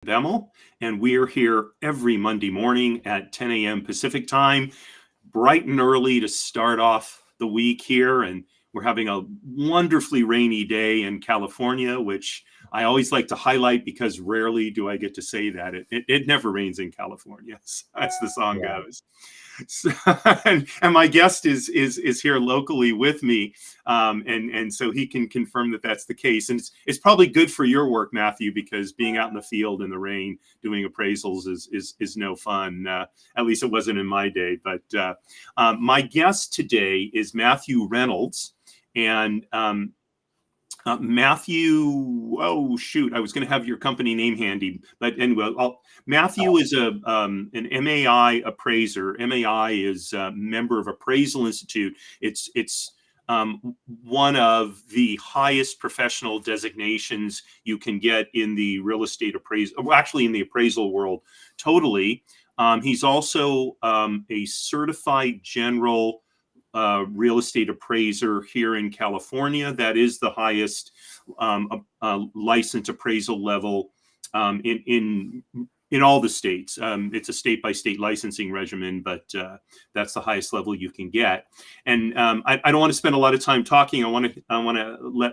Bemmel, and we are here every Monday morning at 10 a.m. Pacific time, bright and early to start off the week here. And we're having a wonderfully rainy day in California, which I always like to highlight because rarely do I get to say that. It never rains in California, as the song goes. So, and my guest is here locally with me, and so he can confirm that that's the case. And it's probably good for your work, Matthew, because being out in the field in the rain doing appraisals is no fun. At least it wasn't in my day. But my guest today is Matthew Reynolds, and Matthew, oh shoot, I was going to have your company name handy, but anyway, Matthew is an MAI appraiser. MAI is a member of Appraisal Institute. It's one of the highest professional designations you can get in the real estate appraisal, well, actually in the appraisal world, totally. He's also a certified general real estate appraiser here in California. That is the highest license appraisal level in all the states. It's a state by state licensing regimen, but that's the highest level you can get. And I don't want to spend a lot of time talking. I want to let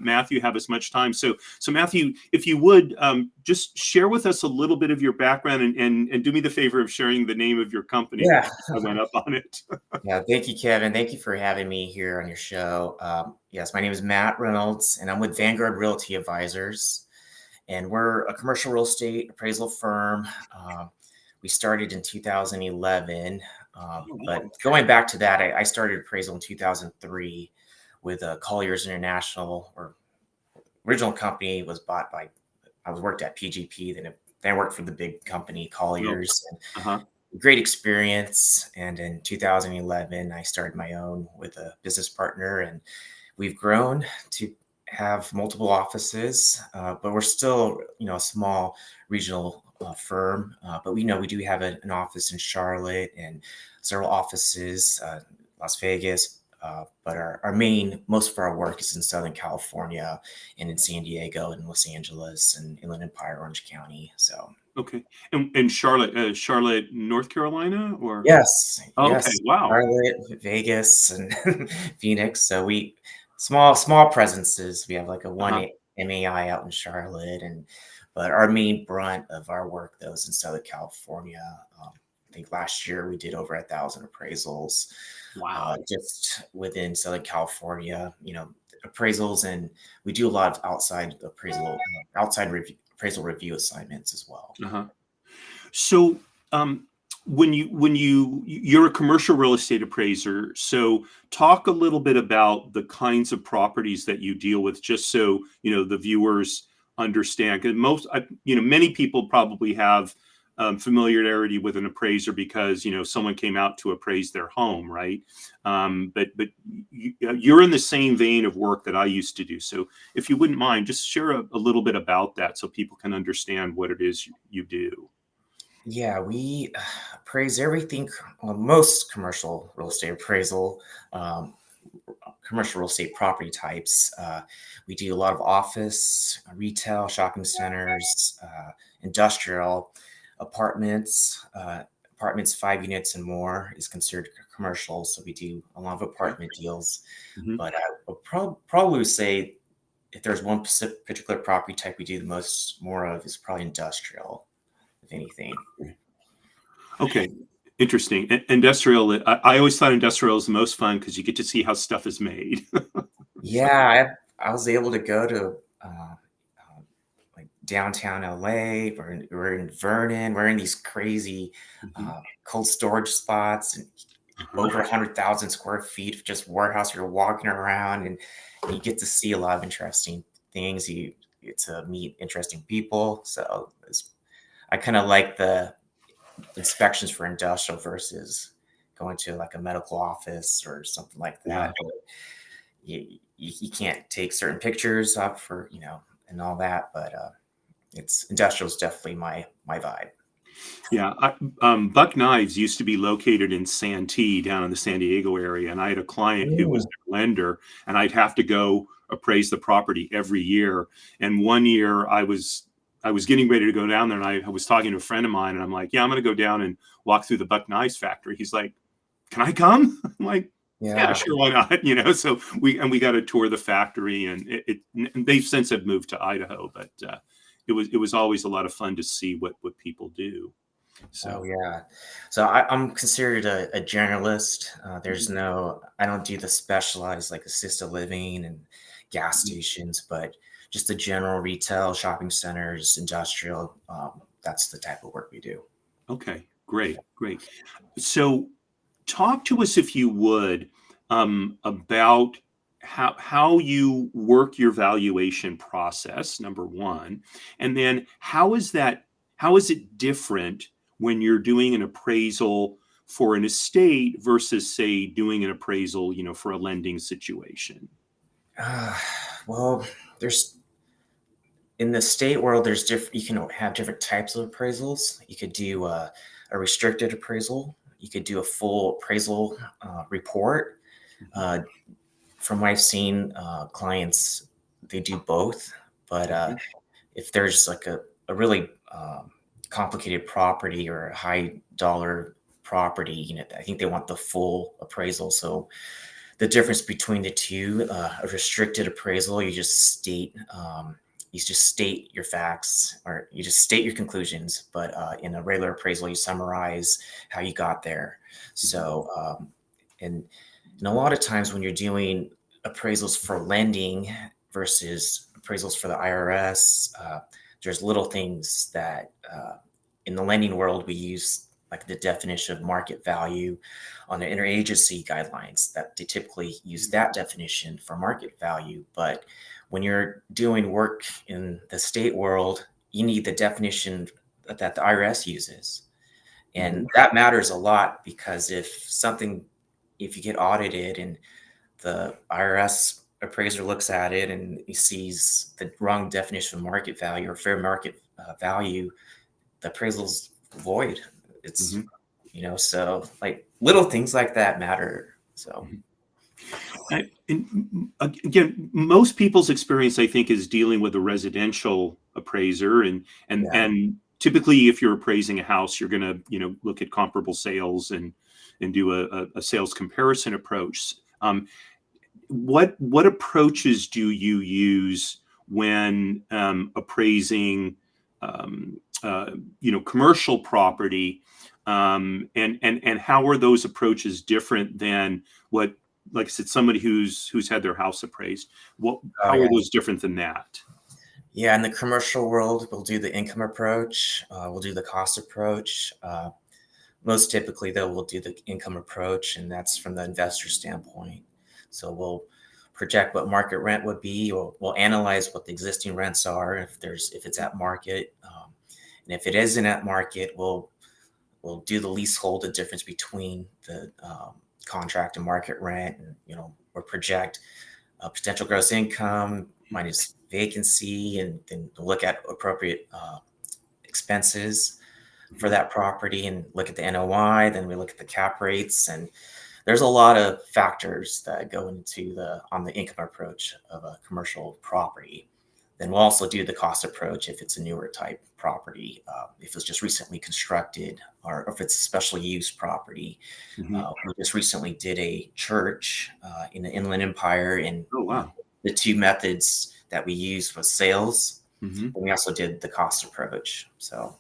Matthew have as much time. So Matthew, if you would just share with us a little bit of your background and do me the favor of sharing the name of your company. Yeah, I went up on it. Yeah. Thank you, Kevin. Thank you for having me here on your show. Yes, my name is Matt Reynolds, and I'm with Vanguard Realty Advisors. And we're a commercial real estate appraisal firm. We started in 2011. But going back to that, I started appraisal in 2003 with Colliers International. Or original company was bought by, I worked at PGP, then I worked for the big company Colliers. And great experience. And in 2011, I started my own with a business partner, and we've grown to have multiple offices, but we're still, a small regional firm. But we do have an office in Charlotte and several offices, Las Vegas. But most of our work is in Southern California and in San Diego and Los Angeles and Inland Empire, Orange County. So. Okay. And Charlotte, North Carolina, or? Yes. Oh, Yes. okay. Wow. Charlotte, Vegas, and Phoenix. So we small presences. We have like a one MAI out in Charlotte, but our main brunt of our work though is in Southern California. I think last year we did over 1,000 appraisals. Wow. Just within Southern California, appraisals, and we do a lot of outside appraisal review assignments as well. So when you're a commercial real estate appraiser, so talk a little bit about the kinds of properties that you deal with, just so the viewers understand. Because many people probably have familiarity with an appraiser because someone came out to appraise their home, right? But you're in the same vein of work that I used to do. So if you wouldn't mind, just share a little bit about that so people can understand what it is you do. Yeah, we appraise everything. Most commercial real estate appraisal, commercial real estate property types. We do a lot of office, retail, shopping centers, industrial, apartments. Apartments 5 units and more is considered commercial. So we do a lot of apartment deals. But I would probably say if there's one particular property type we do more of is probably industrial. Anything. Okay, interesting. Industrial. I always thought industrial is the most fun because you get to see how stuff is made. Yeah, I was able to go to like downtown LA. We're in Vernon. We're in these crazy cold storage spots and over 100,000 square feet of just warehouse. You're walking around and you get to see a lot of interesting things. You get to meet interesting people. So I kind of like the inspections for industrial versus going to like a medical office or something like that. You can't take certain pictures up for, and all that, but industrial is definitely my vibe. Yeah. Buck Knives used to be located in Santee down in the San Diego area. And I had a client who was a lender, and I'd have to go appraise the property every year. And one year I was I was getting ready to go down there, and I was talking to a friend of mine, and I'm like, yeah, I'm going to go down and walk through the Buck Knives factory. He's like, can I come? I'm like, yeah, Yeah. sure, why not? So we got to tour the factory, and and they've since have moved to Idaho, but it was always a lot of fun to see what people do. Oh So yeah. So I'm considered a generalist. I don't do the specialized like assisted living and gas stations, but just the general retail, shopping centers, industrial. That's the type of work we do. okay, great. So talk to us, if you would, about how you work your valuation process, number one, and then how is it different when you're doing an appraisal for an estate versus, say, doing an appraisal, for a lending situation? Uh, well, there's in the state world, there's different. You can have different types of appraisals. You could do a restricted appraisal. You could do a full appraisal report. Mhm. Uh, from what I've seen, clients they do both. But Okay. if there's like a really complicated property or a high dollar property, I think they want the full appraisal. So the difference between the two, a restricted appraisal, you just state your facts or you just state your conclusions. But in a regular appraisal, you summarize how you got there. Mhm. So, and a lot of times when you're doing appraisals for lending versus appraisals for the IRS, there's little things that in the lending world we use like the definition of market value on the interagency guidelines that they typically use that definition for market value. But when you're doing work in the state world, you need the definition that the IRS uses. And Mhm. that matters a lot because if you get audited and the IRS appraiser looks at it and he sees the wrong definition of market value or fair market value, the appraisal's void. It's, Mhm. so like little things like that matter. So, Mhm. Again, most people's experience, I think, is dealing with a residential appraiser, yeah. and typically, if you're appraising a house, you're going to look at comparable sales and do a sales comparison approach. What approaches do you use when appraising commercial property, and how are those approaches different than what, like I said, somebody who's had their house appraised? Oh, How are yeah. those different than that? Yeah. In the commercial world, we'll do the income approach, we'll do the cost approach. Most typically, though, we'll do the income approach, and that's from the investor standpoint. So we'll project what market rent would be, or we'll analyze what the existing rents are if it's at market, and if it isn't at market, we'll do the leasehold, the difference between the contract and market rent, and or project potential gross income minus vacancy, and then look at appropriate expenses for Mhm. that property and look at the NOI. Then we look at the cap rates, and there's a lot of factors that go into on the income approach of a commercial property. Then we'll also do the cost approach if it's a newer type property, if it's just recently constructed, or if it's a special use property. Mhm. We just recently did a church in the Inland Empire, and Oh, wow. the two methods that we used was sales, Mhm. and we also did the cost approach. So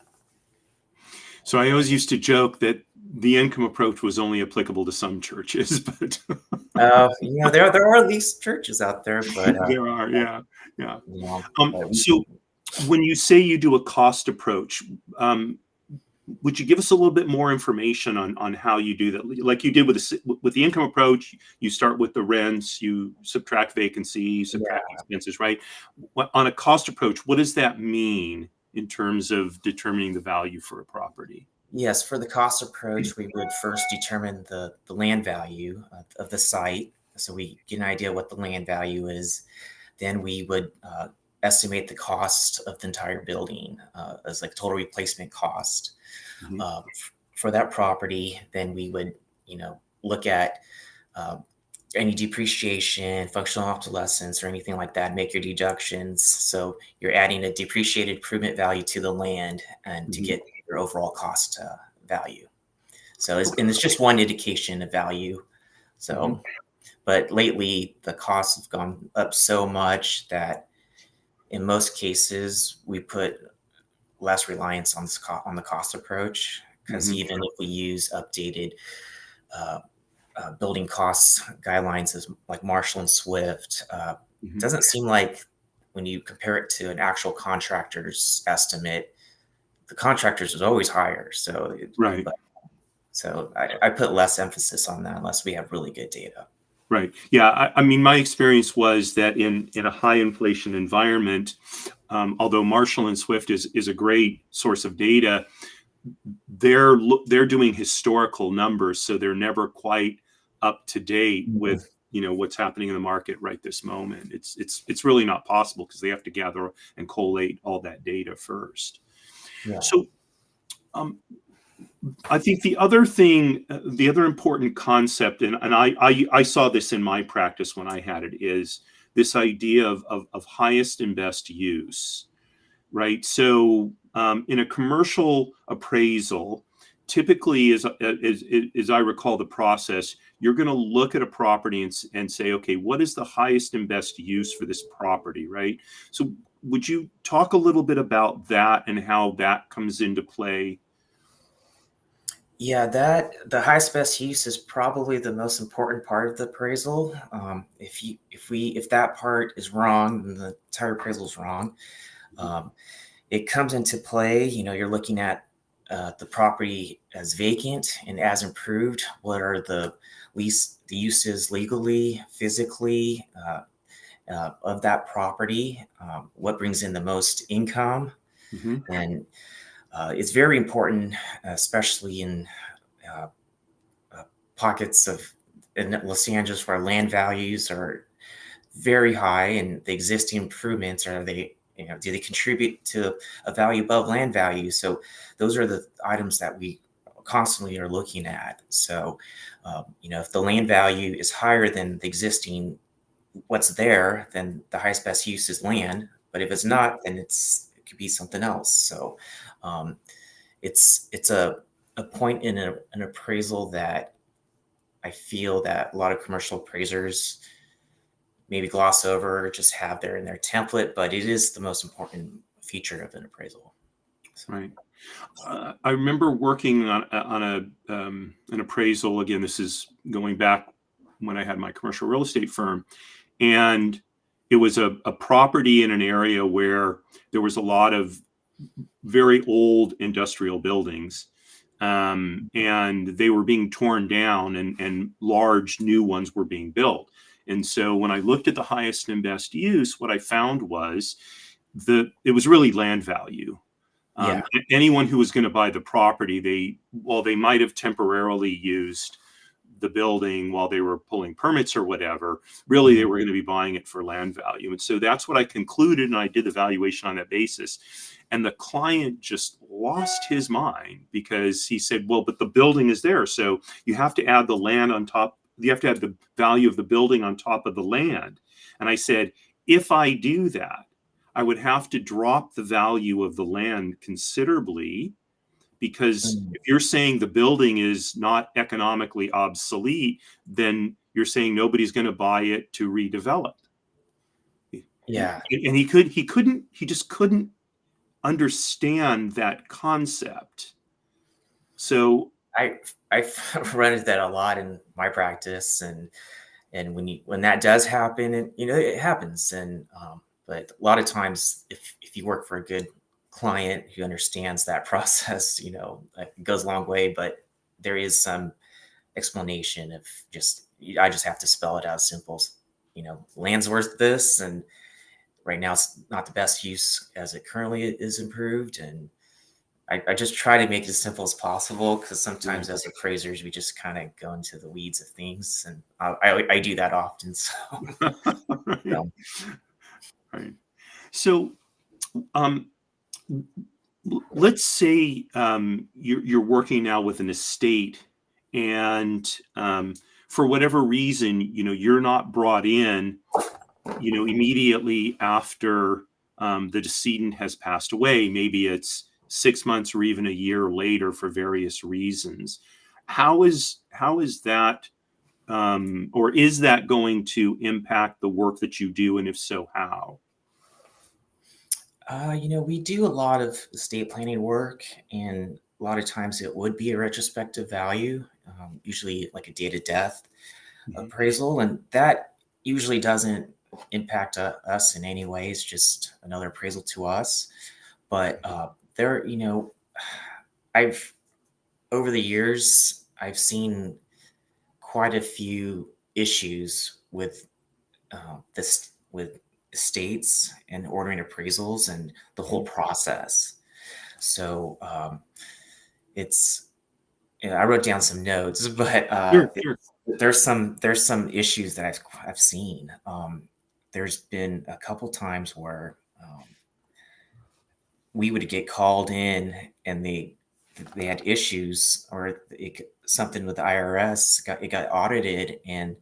So I always used to joke that the income approach was only applicable to some churches, but there are these churches out there, but there are, yeah, yeah. you know, but we, So when you say you do a cost approach, um, would you give us a little bit more information on how you do that? Like you did with the income approach, you start with the rents, you subtract vacancy, you subtract yeah, expenses, right? On a cost approach, what does that mean in terms of determining the value for a property? yes, for the cost approach, we would first determine the land value of the site, so we get an idea what the land value is. Then we would estimate the cost of the entire building as like total replacement cost Mhm. for that property. Then we would, look at uh, any depreciation, functional obsolescence, or anything like that, make your deductions. So you're adding a depreciated improvement value to the land and to Mhm. get your overall cost value. So and it's just one indication of value. Mhm. So, but lately the costs have gone up so much that in most cases we put less reliance on on the cost approach, because Mhm. even if we use updated uh, building costs guidelines as like Marshall and Swift, it Mhm. doesn't seem like when you compare it to an actual contractor's estimate, the contractors is always higher. So, Right. but so I put less emphasis on that unless we have really good data. Right. Yeah. I mean, my experience was that in a high inflation environment, although Marshall and Swift is a great source of data, they're doing historical numbers, so they're never quite up to date Mhm. with what's happening in the market right this moment. It's really not possible because they have to gather and collate all that data first. Yeah. So um, I think the other thing, the other important concept, and I saw this in my practice when I had it, is this idea of highest and best use, right? So in a commercial appraisal, typically, as I recall the process, you're going to look at a property and say, okay, what is the highest and best use for this property, right? So would you talk a little bit about that and how that comes into play? Yeah, that the highest best use is probably the most important part of the appraisal. If that part is wrong, then the entire appraisal is wrong. Um, it comes into play. You're looking at the property as vacant and as improved. What are the uses legally, physically of that property? What brings in the most income? Mhm. And it's very important, especially in uh, uh, pockets of in Los Angeles where land values are very high, and the existing improvements are they do they contribute to a value above land value? So those are the items that we constantly are looking at. So if the land value is higher than the existing what's there, then the highest best use is land. But if it's Mhm. not, then it could be something else. So um, it's a point in an appraisal that I feel that a lot of commercial appraisers maybe gloss over or just have there in their template, but it is the most important feature of an appraisal. So, Right. I remember working on an appraisal. Again, this is going back when I had my commercial real estate firm, and it was a property in an area where there was a lot of very old industrial buildings, and they were being torn down, and large new ones were being built. And so when I looked at the highest and best use, what I found was it was really land value. yeah. Anyone who was going to buy the property, they might have temporarily used the building while they were pulling permits or whatever, really they Mhm. were going to be buying it for land value. And so that's what I concluded, and I did the valuation on that basis. And the client just lost his mind because he said, well, but the building is there. So you have to add the land on top. You have to add the value of the building on top of the land. And I said, if I do that, I would have to drop the value of the land considerably, because Mm. if you're saying the building is not economically obsolete, then you're saying nobody's going to buy it to redevelop. Yeah. And he just couldn't understand that concept. So I I've run into that a lot in my practice, and when that does happen, and it happens, and but a lot of times if you work for a good client who understands that process, it goes a long way. But there is some explanation of just I just have to spell it out simple. Land's worth this, and right now it's not the best use as it currently is improved, and I just try to make it as simple as possible, because yeah. sometimes as appraisers we just kind of go into the weeds of things, and I do that often. So, Right. so Right. So um, let's say you're working now with an estate, and for whatever reason, you're not brought in, immediately after the decedent has passed away. Maybe it's 6 months or even a year later for various reasons. How is that, or is that going to impact the work that you do? And if so, how? We do a lot of estate planning work, and a lot of times it would be a retrospective value, usually like a date of death Mhm. appraisal, and that usually doesn't impact us in any way. It's just another appraisal to us. But there, I've over the years, I've seen quite a few issues with this with estates and ordering appraisals and the whole process. So it's I wrote down some notes, but Sure, sure. there's some issues that I've seen. There's been a couple times where we would get called in and they had issues, or something with the IRS got audited, and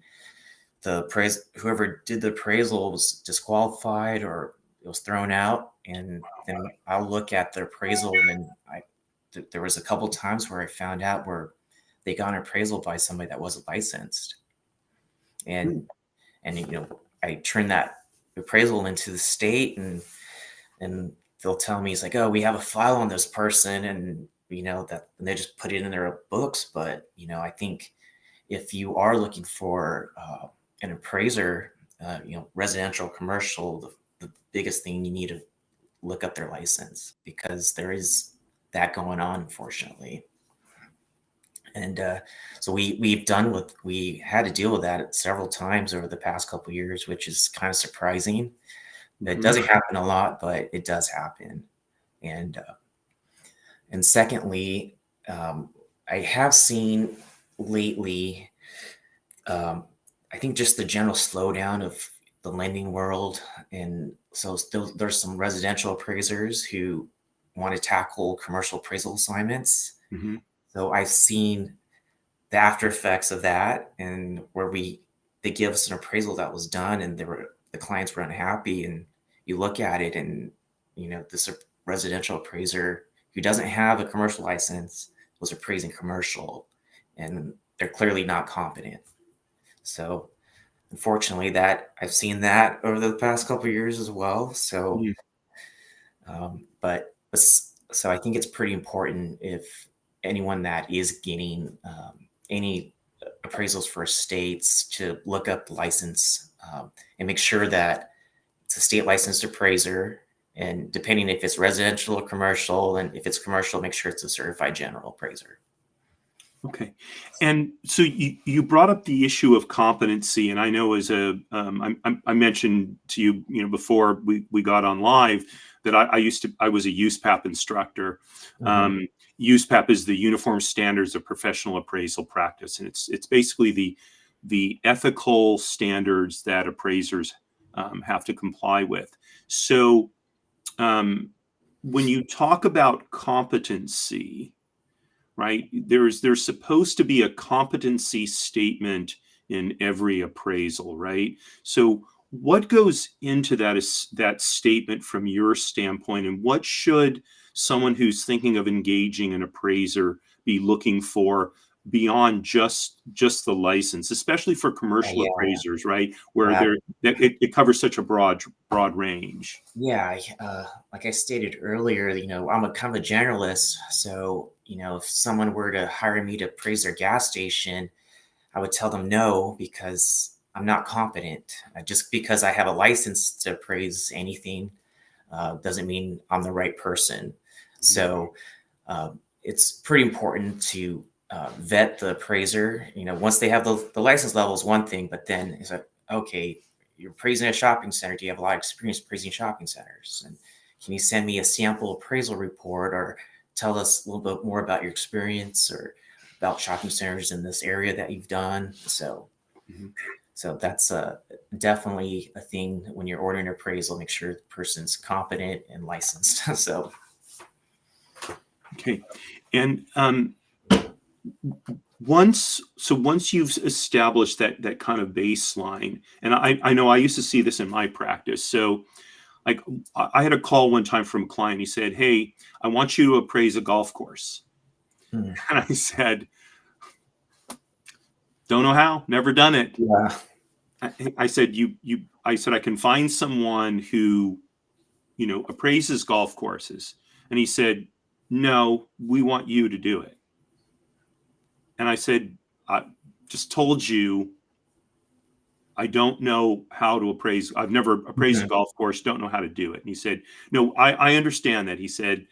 whoever did the appraisal was disqualified or it was thrown out. And then I'll look at the appraisal, and there was a couple times where I found out where they got an appraisal by somebody that wasn't licensed, Hmm. and I turned that appraisal into the state, and they'll tell me, it's like, oh, we have a file on this person, and and they just put it in their books. But I think if you are looking for an appraiser, residential, commercial, the biggest thing, you need to look up their license, because there is that going on, unfortunately. And so we had to deal with that several times over the past couple of years, which is kind of surprising. It Mhm. doesn't happen a lot, but it does happen. And secondly, I have seen lately, um, I think, just the general slowdown of the lending world. And so still, there's some residential appraisers who want to tackle commercial appraisal assignments. Mhm. So I've seen the after effects of that, and where they give us an appraisal that was done, and the clients were unhappy, and you look at it, and this residential appraiser who doesn't have a commercial license was appraising commercial, and they're clearly not competent. So unfortunately, that I've seen that over the past couple of years as well. So Mhm. so I think it's pretty important, if anyone that is getting any appraisals for estates, to look up the license, and make sure that it's a state licensed appraiser. And depending if it's residential or commercial, and if it's commercial, make sure it's a certified general appraiser. Okay. And so you brought up the issue of competency, and I know as I mentioned to you, before we got on live, that I was a USPAP instructor. Mhm. Um, USPAP is the Uniform Standards of Professional Appraisal Practice, and it's basically the ethical standards that appraisers have to comply with. So when you talk about competency, right? There's supposed to be a competency statement in every appraisal, right? So what goes into that statement from your standpoint, and what should someone who's thinking of engaging an appraiser be looking for beyond just the license, especially for commercial Yeah, appraisers, right? Where yeah, it covers such a broad range. yeah. Like I stated earlier, I'm a kind of a generalist. So, if someone were to hire me to appraise their gas station, I would tell them no, because I'm not competent. Just because I have a license to appraise anything doesn't mean I'm the right person. Mhm. So it's pretty important to vet the appraiser. Once they have the license level is one thing, but then it's like, okay, you're appraising a shopping center. Do you have a lot of experience appraising shopping centers? And can you send me a sample appraisal report, or tell us a little bit more about your experience, or about shopping centers in this area that you've done? Mhm. So that's definitely a thing when you're ordering an appraisal. Make sure the person's competent and licensed. So Okay. And once you've established that kind of baseline, and I know I used to see this in my practice. So like I had a call one time from a client. He said, "Hey, I want you to appraise a golf course." Mm. And I said, "Don't know how, never done it." Yeah. I said, I said, "I can find someone who, appraises golf courses." And he said, "No, we want you to do it." And I said, "I just told you I don't know how to appraise. I've never appraised a Mhm. golf course. Don't know how to do it." And he said, "No, I understand that." He said,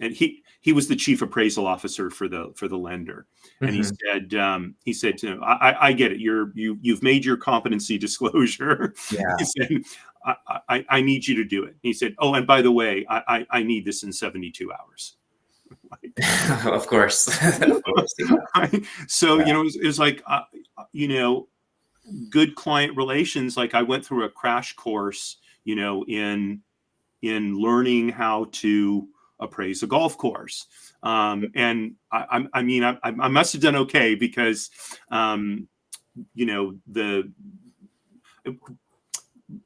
and he was the chief appraisal officer for the lender, and Mhm. he said to him, I get it. You've made your competency disclosure." He Yeah. said, I need you to do it." He said, "Oh, and by the way, I need this in 72 hours." Like, Of course. Of course. Yeah. so Yeah. it's like you know good client relations. Like I went through a crash course, in learning how to appraise a golf course. And I mean, I must have done okay because, the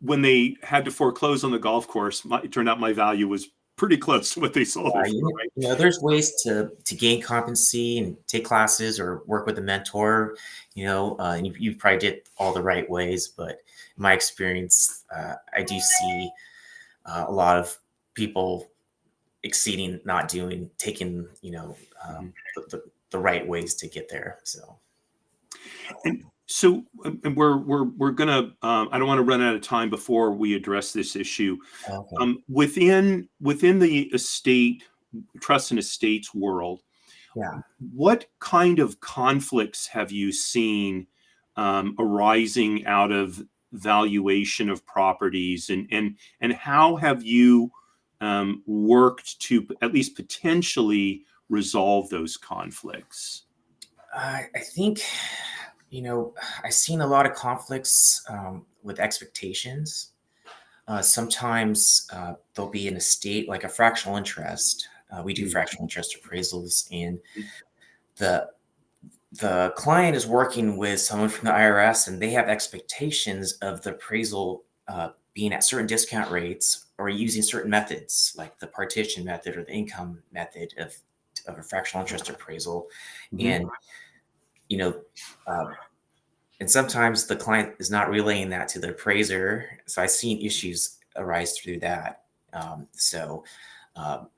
when they had to foreclose on the golf course, it turned out my value was pretty close to what they sold Yeah, it for, right? there's ways to gain competency and take classes or work with a mentor, and you probably did all the right ways. But in my experience, I do see a lot of people exceeding, not doing, taking, Mhm. the right ways to get there. So, And so, and we're gonna. I don't want to run out of time before we address this issue. okay. Within the estate trust and estates world, Yeah. what kind of conflicts have you seen arising out of valuation of properties, and how have you worked to at least potentially resolve those conflicts? I think, I've seen a lot of conflicts with expectations. Sometimes there'll be an estate like a fractional interest. We do Mhm. fractional interest appraisals, and the the client is working with someone from the IRS, and they have expectations of the appraisal being at certain discount rates or using certain methods, like the partition method or the income method of a fractional interest appraisal, Mhm. and you know. Uh, and sometimes the client is not relaying that to the appraiser. So I've seen issues arise through that. So, um,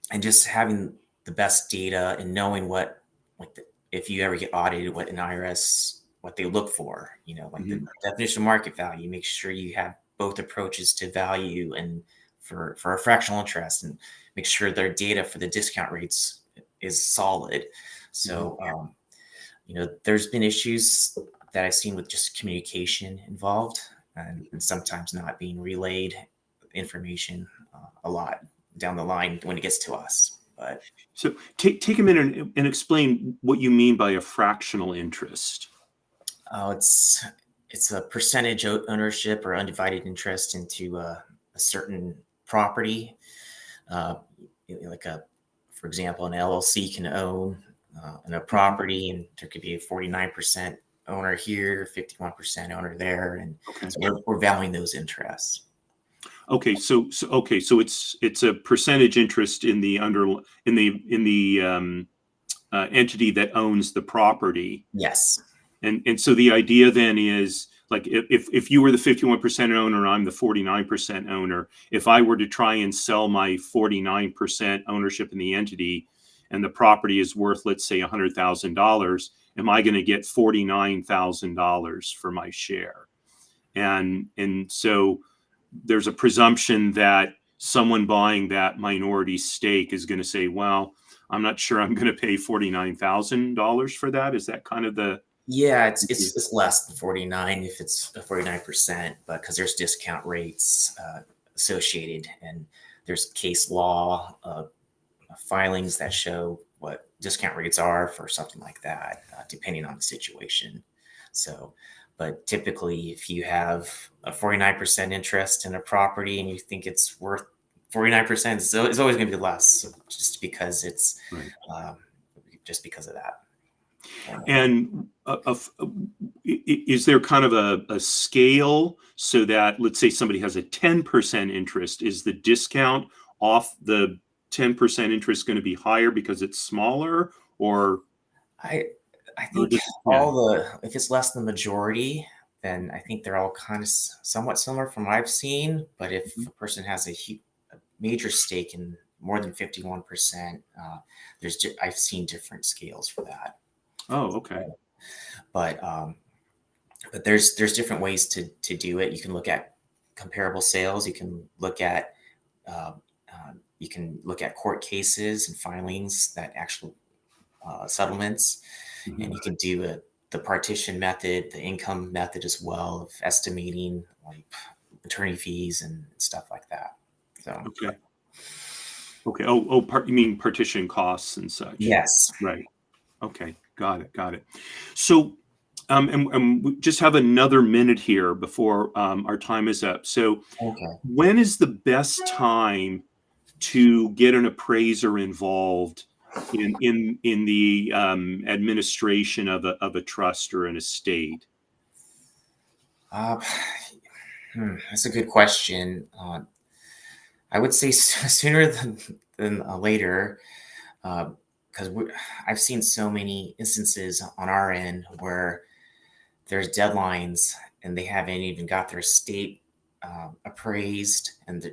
and just having the best data and knowing what, like, if you ever get audited, what an IRS, what they look for, like the Mhm. definition of market value, make sure you have both approaches to value and for a fractional interest, and make sure their data for the discount rates is solid. Mhm. So, there's been issues that I've seen with just communication involved, and sometimes not being relayed information a lot down the line when it gets to us. But So take a minute and explain what you mean by a fractional interest. it's a percentage ownership or undivided interest into a certain property. Uh, like for example, an LLC can own in a Mhm. property, and there could be a 49% owner here, 51% owner there, and Okay. so we're valuing those interests. Okay. So it's a percentage interest in the entity that owns the property. Yes. And so the idea then is like if you were the 51% owner and I'm the 49% owner, if I were to try and sell my 49% ownership in the entity and the property is worth, let's say, $100,000, am I going to get $49,000 for my share? And so there's a presumption that someone buying that minority stake is going to say, well, I'm not sure I'm going to pay $49,000 for that. Is that kind of the Yeah, it's less than 49 if it's 49%, but because there's discount rates associated, and there's case law filings that show what discount rates are for something like that, depending on the situation. So, but typically, if you have a 49% interest in a property and you think it's worth 49%, it's always going to be less, just because it's right? um, just because of that. And is there kind of a scale so that, let's say somebody has a 10% interest, is the discount off the 10% interest going to be higher because it's smaller, or I I or think does, yeah. if it's less than the majority, then I think they're all kind of somewhat similar from what I've seen. But if Mhm. a person has a major stake in more than 51%, I've seen different scales for that. Oh, okay. But there's different ways to do it. You can look at comparable sales. Uh, you can look at court cases and filings that actual settlements, and Mhm. you can do the partition method, the income method as well of estimating like attorney fees and stuff like that. So Okay. Okay. You mean partition costs and such. yes, Right. Okay. Got it. Got it. So, and we just have another minute here before our time is up. So, okay. when is the best time to get an appraiser involved in the administration of a trust or an estate? Uh, that's a good question. I would say sooner than later, because I've seen so many instances on our end where there's deadlines and they haven't even got their estate appraised, and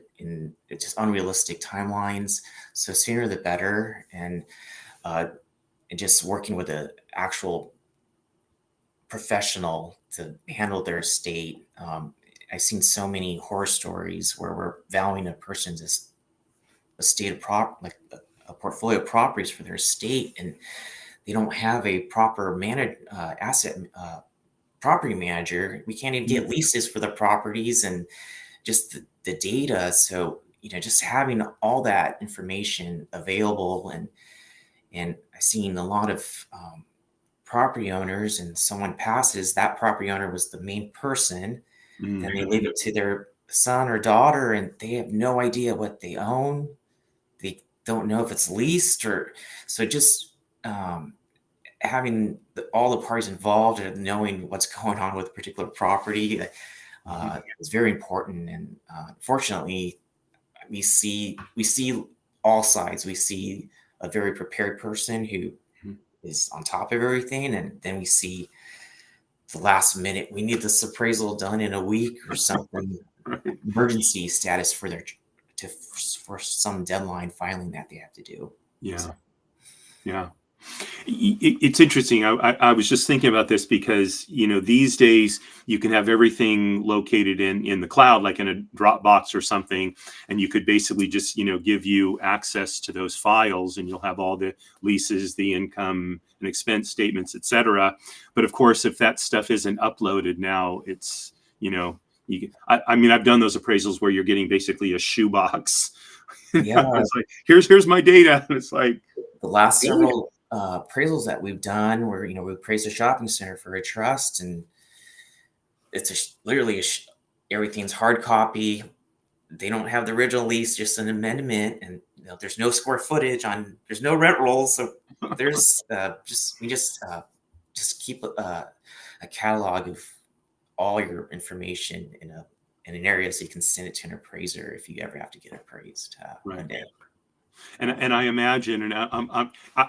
it's just unrealistic timelines. So sooner the better, uh, and just working with an actual professional to handle their estate. I've seen so many horror stories where we're valuing a person's estate of like a portfolio of properties for their estate, and they don't have a proper asset property manager. We can't even Mm. get leases for the properties and just the data. So, just having all that information available, and I've seen a lot of property owners, and someone passes, that property owner was the main person, then Mm. they leave it to their son or daughter, and they have no idea what they own. They don't know if it's leased or so. Just having all the parties involved and knowing what's going on with a particular property Mhm. is very important. And fortunately, we see all sides. We see a very prepared person who Mhm. is on top of everything, and then we see the last minute. We need this appraisal done in a week or something. Right. Emergency status for for some deadline filing that they have to do. So Yeah. Yeah. It's interesting. I was just thinking about this because, these days you can have everything located in the cloud, like in a Dropbox or something, and you could basically just, give you access to those files, and you'll have all the leases, the income and expense statements, etc. But of course, if that stuff isn't uploaded now, it's, I mean, I've done those appraisals where you're getting basically a shoebox. yeah, It's like, here's my data. And it's like, the last really? several appraisals that we've done, where we appraised a shopping center for a trust, and it's literally everything's hard copy. They don't have the original lease, just an amendment, and there's no square footage there's no rent rolls. So there's just keep a catalog of all your information in an area so you can send it to an appraiser if you ever have to get appraised one Right. day. And I imagine, and I'm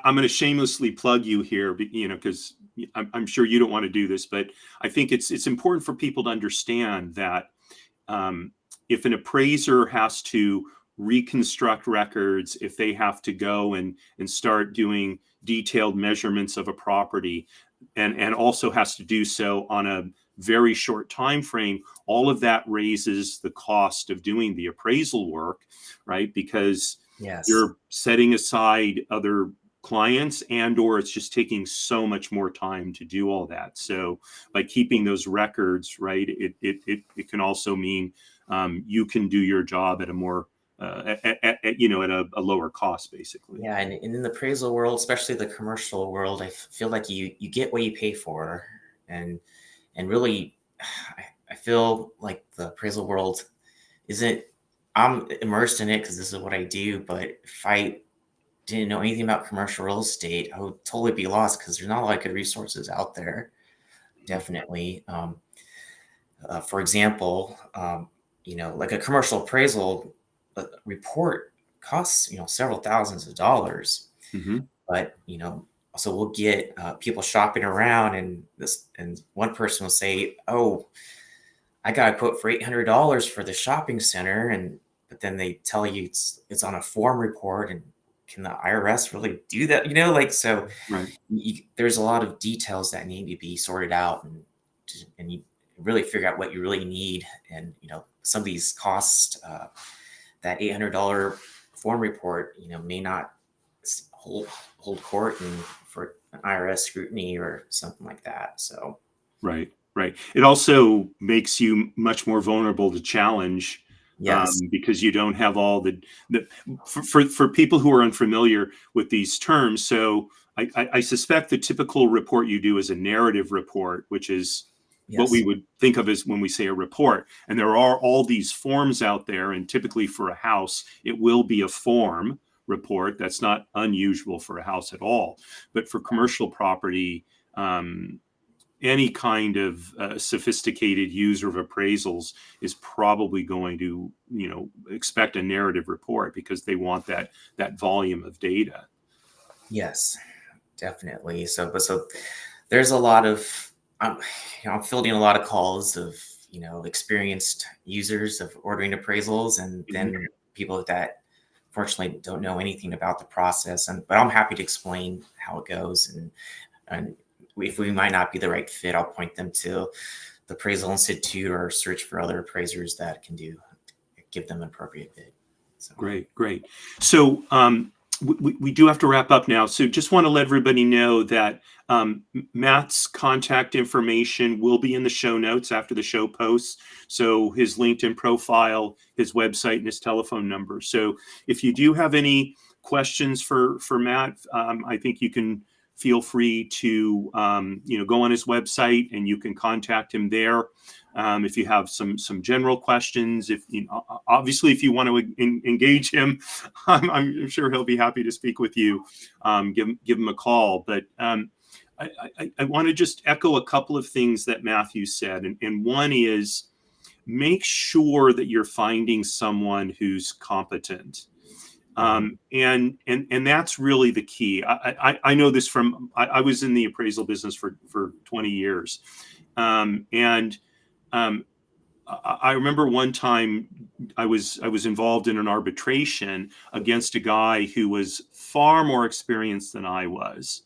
going to shamelessly plug you here, because I'm sure you don't want to do this, but I think it's important for people to understand that um, if an appraiser has to reconstruct records, if they have to go and start doing detailed measurements of a property, and also has to do so on a very short time frame, all of that raises the cost of doing the appraisal work, right? Because Yes. you're setting aside other clients, and or it's just taking so much more time to do all that. So by keeping those records, right, it can also mean you can do your job at a more at a lower cost, basically. Yeah, and in the appraisal world, especially the commercial world, I feel like you get what you pay for, and really, I feel like the appraisal world isn't. I'm immersed in it because this is what I do. But if I didn't know anything about commercial real estate, I would totally be lost because there's not a lot of good resources out there. Definitely. For example, like a commercial appraisal report costs, several thousands of dollars. Hmm. But, so we'll get people shopping around, and one person will say, "Oh, I got a quote for $800 for the shopping center," but then they tell you it's on a form report, and can the IRS really do that? So Right. there's a lot of details that need to be sorted out, and you really figure out what you really need. And some of these costs, that $800 form report, may not hold court and for an IRS scrutiny or something like that. So Right. Right. It also makes you much more vulnerable to challenge, yes, because you don't have all the for people who are unfamiliar with these terms. So I suspect the typical report you do is a narrative report, which is what we yes, would think of as when we say a report. And there are all these forms out there, and typically for a house, it will be a form report. That's not unusual for a house at all. But for commercial property, any kind of sophisticated user of appraisals is probably going to, expect a narrative report because they want that volume of data. yes, definitely. So there's a lot of I'm, I'm fielding a lot of calls of experienced users of ordering appraisals, and Mhm. then people that fortunately don't know anything about the process. But I'm happy to explain how it goes, and if we might not be the right fit, I'll point them to the Appraisal Institute or search for other appraisers that can give them an appropriate bid. So Great, great. So we do have to wrap up now. So just want to let everybody know that Matt's contact information will be in the show notes after the show posts. So his LinkedIn profile, his website, and his telephone number. So if you do have any questions for Matt, I think you can feel free to go on his website and you can contact him there. If you have some general questions, if obviously if you want to engage him, I'm sure he'll be happy to speak with you. Give him a call. But I want to just echo a couple of things that Matthew said, and one is make sure that you're finding someone who's competent. And that's really the key. I know this from I was in the appraisal business for 20 years, and I remember one time I was involved in an arbitration against a guy who was far more experienced than I was,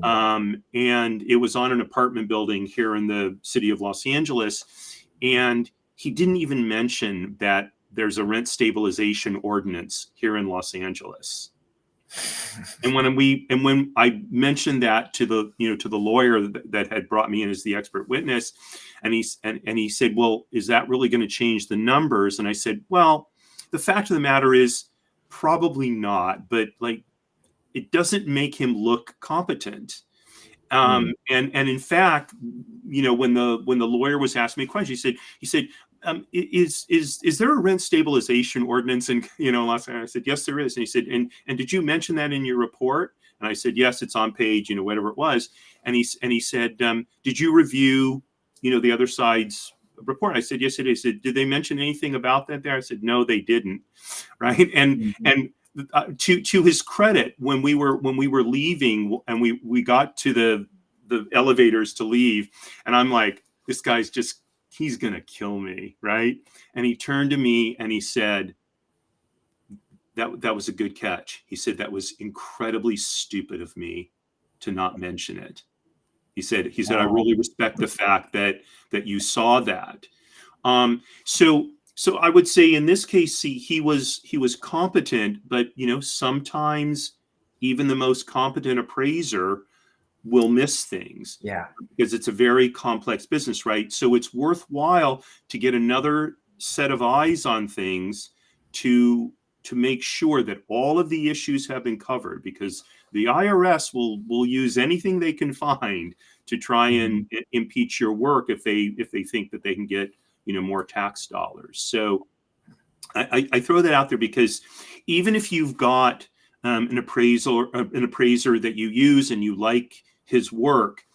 mhm. and it was on an apartment building here in the city of Los Angeles, and he didn't even mention that there's a rent stabilization ordinance here in Los Angeles. And when I mentioned that to the lawyer that had brought me in as the expert witness, and he said, "Well, is that really going to change the numbers?" And I said, "Well, the fact of the matter is probably not, but like it doesn't make him look competent." Mm, And in fact, when the lawyer was asking me questions, he said, is there a rent stabilization ordinance in Los Angeles? I said, yes, there is. And he said, and did you mention that in your report? And I said, yes, it's on page whatever it was. And he said, did you review the other side's report? I said, yes, it is. He said, did they mention anything about that there? I said, no, they didn't. Right. And mhm. and to his credit, when we were leaving and we got to the elevators to leave, and I'm like, this guy's just he's gonna kill me, right? And he turned to me and he said, that was a good catch. He said, that was incredibly stupid of me to not mention it. He said, I Oh, really respect the fact that you saw that. So I would say in this case, see, he was competent, but sometimes even the most competent appraiser will miss things yeah. because it's a very complex business, right? So it's worthwhile to get another set of eyes on things to make sure that all of the issues have been covered, because the IRS will use anything they can find to try and Mhm. impeach your work if they think that they can get more tax dollars. So I throw that out there because even if you've got an appraiser that you use and you like his work,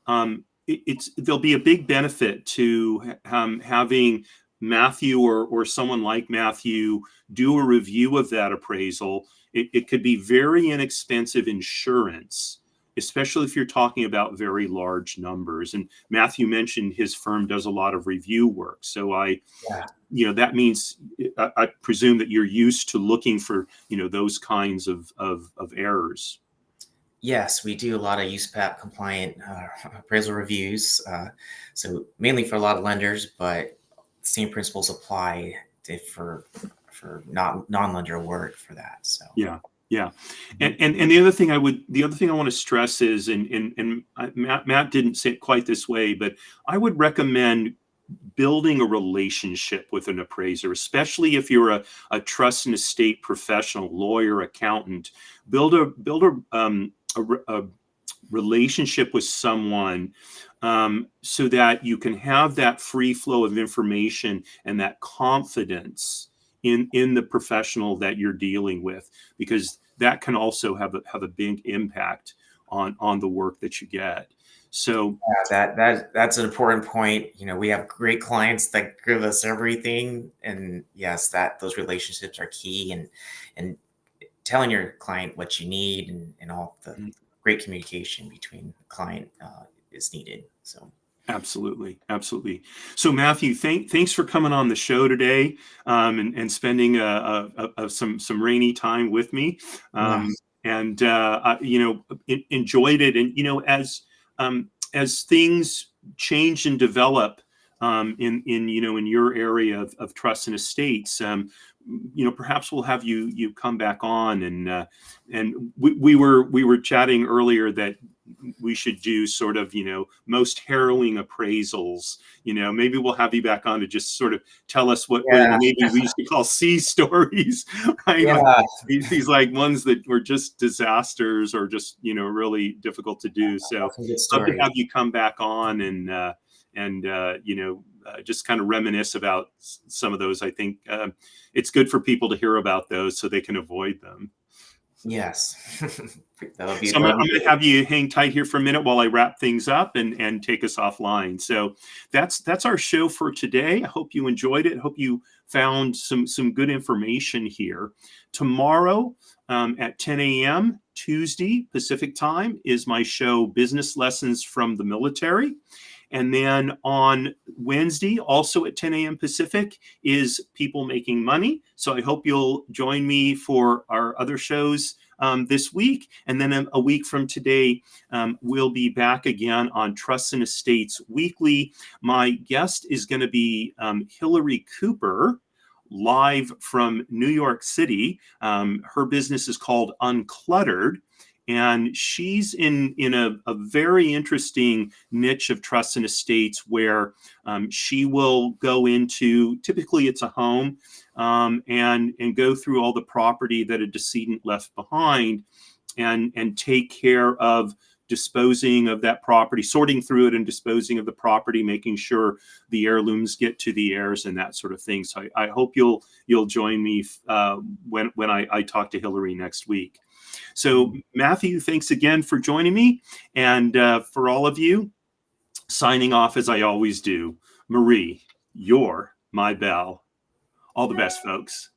there'll be a big benefit to having Matthew or someone like Matthew do a review of that appraisal. It could be very inexpensive insurance, especially if you're talking about very large numbers. And Matthew mentioned his firm does a lot of review work. So that means I presume that you're used to looking for, those kinds of errors. Yes, we do a lot of USPAP compliant appraisal reviews. So mainly for a lot of lenders, but same principles apply for non-lender work for that. So yeah. And the other thing I want to stress is, and Matt didn't say it quite this way, but I would recommend building a relationship with an appraiser, especially if you're a trust and estate professional, lawyer, accountant. Build a relationship with someone so that you can have that free flow of information and that confidence in the professional that you're dealing with, because that can also have a big impact on the work that you get. So that's an important point. We have great clients that give us everything, and yes, those relationships are key, and telling your client what you need and all the great communication between the client is needed. So absolutely. So Matthew, thanks for coming on the show today and spending some rainy time with me. And enjoyed it. And as things change and develop in your area of trust and estates, perhaps we'll have you come back on, and we were chatting earlier that we should do sort of most harrowing appraisals. Maybe we'll have you back on to just sort of tell us what maybe we used to call C stories, right? Yeah. These like ones that were just disasters or just really difficult to do. So love to have you come back on and just kind of reminisce about some of those. I think it's good for people to hear about those so they can avoid them. Yes. So I'm going to have you hang tight here for a minute while I wrap things up and take us offline. So that's our show for today. I hope you enjoyed it. I hope you found some good information here. Tomorrow at 10 a.m. Tuesday Pacific time is my show, Business Lessons from the Military. And then on Wednesday, also at 10 a.m. Pacific, is People Making Money. So I hope you'll join me for our other shows this week. And then a week from today, we'll be back again on Trusts and Estates Weekly. My guest is going to be Hillary Cooper, live from New York City. Her business is called Uncluttered. And she's in a very interesting niche of trusts and estates where she will go into, typically it's a home, and go through all the property that a decedent left behind and take care of disposing of that property, sorting through it and disposing of the property, making sure the heirlooms get to the heirs and that sort of thing. So I hope you'll join me when I talk to Hillary next week. So Matthew, thanks again for joining me. And for all of you, signing off as I always do, Marie, you're my belle. All the best, folks.